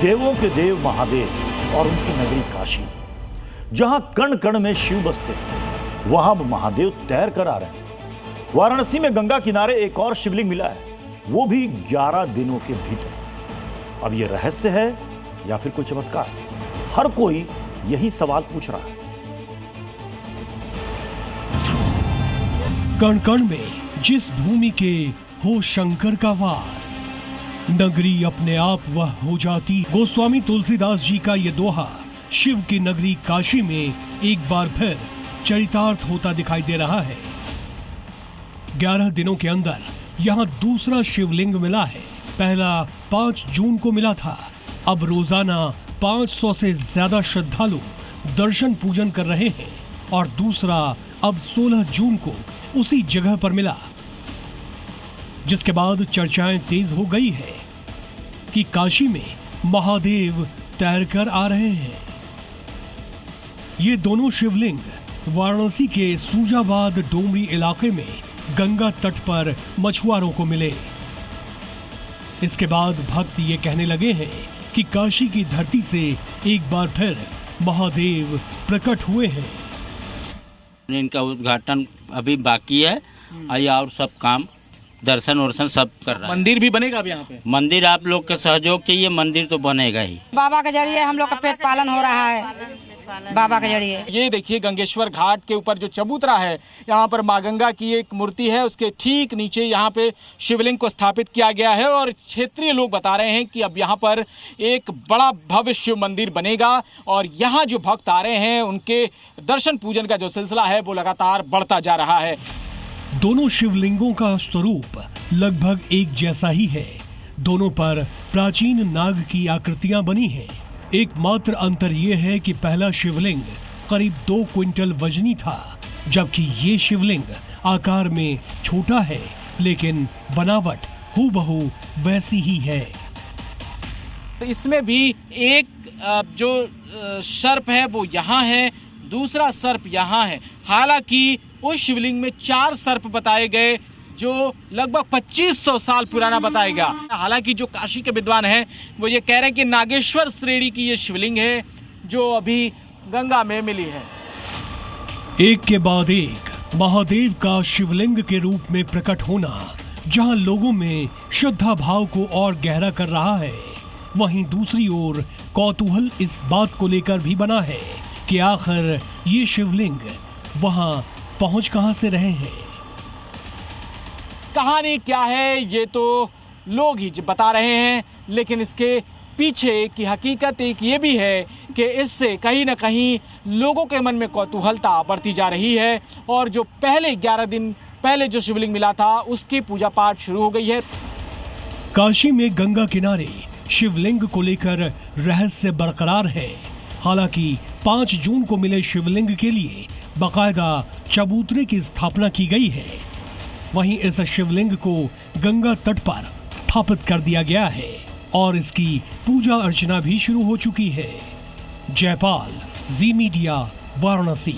देवों के देव महादेव और उनकी नगरी काशी, जहां कण कण में शिव बसते हैं, वहां महादेव तैर कर आ रहे हैं। वाराणसी में गंगा किनारे एक और शिवलिंग मिला है, वो भी 11 दिनों के भीतर। अब यह रहस्य है या फिर कोई चमत्कार? हर कोई यही सवाल पूछ रहा है। कण कण में जिस भूमि के हो शंकर का वास, नगरी अपने आप वह हो जाती। गोस्वामी तुलसीदास जी का ये दोहा शिव की नगरी काशी में एक बार फिर चरितार्थ होता दिखाई दे रहा है। 11 दिनों के अंदर यहाँ दूसरा शिवलिंग मिला है। पहला 5 जून को मिला था। अब रोजाना 500 से ज्यादा श्रद्धालु दर्शन पूजन कर रहे हैं और दूसरा अब 16 जून को उसी जगह पर मिला, जिसके बाद चर्चाएं तेज हो गई है कि काशी में महादेव तैरकर आ रहे हैं। ये दोनों शिवलिंग वाराणसी के सूजाबाद डोमरी इलाके में गंगा तट पर मछुआरों को मिले। इसके बाद भक्त ये कहने लगे हैं कि काशी की धरती से एक बार फिर महादेव प्रकट हुए हैं। इनका उद्घाटन अभी बाकी है और सब काम दर्शन वर्शन सब कर रहा है। मंदिर भी बनेगा अब यहाँ पे? मंदिर आप लोग का सहयोग चाहिए, मंदिर तो बनेगा ही। बाबा के जरिए हम लोग का पेट पालन हो रहा है, बाबा के जरिए। ये देखिए गंगेश्वर घाट के ऊपर जो चबूतरा है, यहाँ पर माँ गंगा की एक मूर्ति है, उसके ठीक नीचे यहाँ पे शिवलिंग को स्थापित किया गया है और क्षेत्रीय लोग बता रहे हैं कि अब यहाँ पर एक बड़ा भव्य शिव मंदिर बनेगा और यहाँ जो भक्त आ रहे हैं उनके दर्शन पूजन का जो सिलसिला है वो लगातार बढ़ता जा रहा है। दोनों शिवलिंगों का स्वरूप लगभग एक जैसा ही है। दोनों पर प्राचीन नाग की आकृतियां बनी हैं। एकमात्र अंतर यह है कि पहला शिवलिंग करीब 2 क्विंटल वजनी था, जबकि ये शिवलिंग आकार में छोटा है, लेकिन बनावट हूबहू वैसी ही है। इसमें भी एक जो सर्प है वो यहाँ है, दूसरा सर्प यहाँ है। हालांकि उस शिवलिंग में 4 सर्प बताए गए जो लगभग 2500 साल पुराना बताया गया। हालांकि जो काशी के विद्वान हैं वो ये कह रहे हैं कि नागेश्वर श्रेणी की ये शिवलिंग है जो अभी गंगा में मिली है। एक के बाद एक महादेव का शिवलिंग के रूप में प्रकट होना जहां लोगों में श्रद्धा भाव को और गहरा कर रहा है, वहीं दूसरी ओर कौतूहल इस बात को लेकर भी बना है कि आखिर ये शिवलिंग वहां पहुंच कहां से रहे हैं। कहानी क्या है ये तो लोग ही बता रहे हैं, लेकिन इसके पीछे की हकीकत एक ये भी है कि इससे कहीं ना कहीं लोगों के मन में कौतूहलता बढ़ती जा रही है और जो पहले 11 दिन पहले जो शिवलिंग मिला था उसकी पूजा पाठ शुरू हो गई है। काशी में गंगा किनारे शिवलिंग को लेकर रहस्य बरकरार है। हालांकि 5 जून को मिले शिवलिंग के लिए बाकायदा चबूतरे की स्थापना की गई है। वहीं इस शिवलिंग को गंगा तट पर स्थापित कर दिया गया है और इसकी पूजा अर्चना भी शुरू हो चुकी है। जयपाल, जी मीडिया, वाराणसी।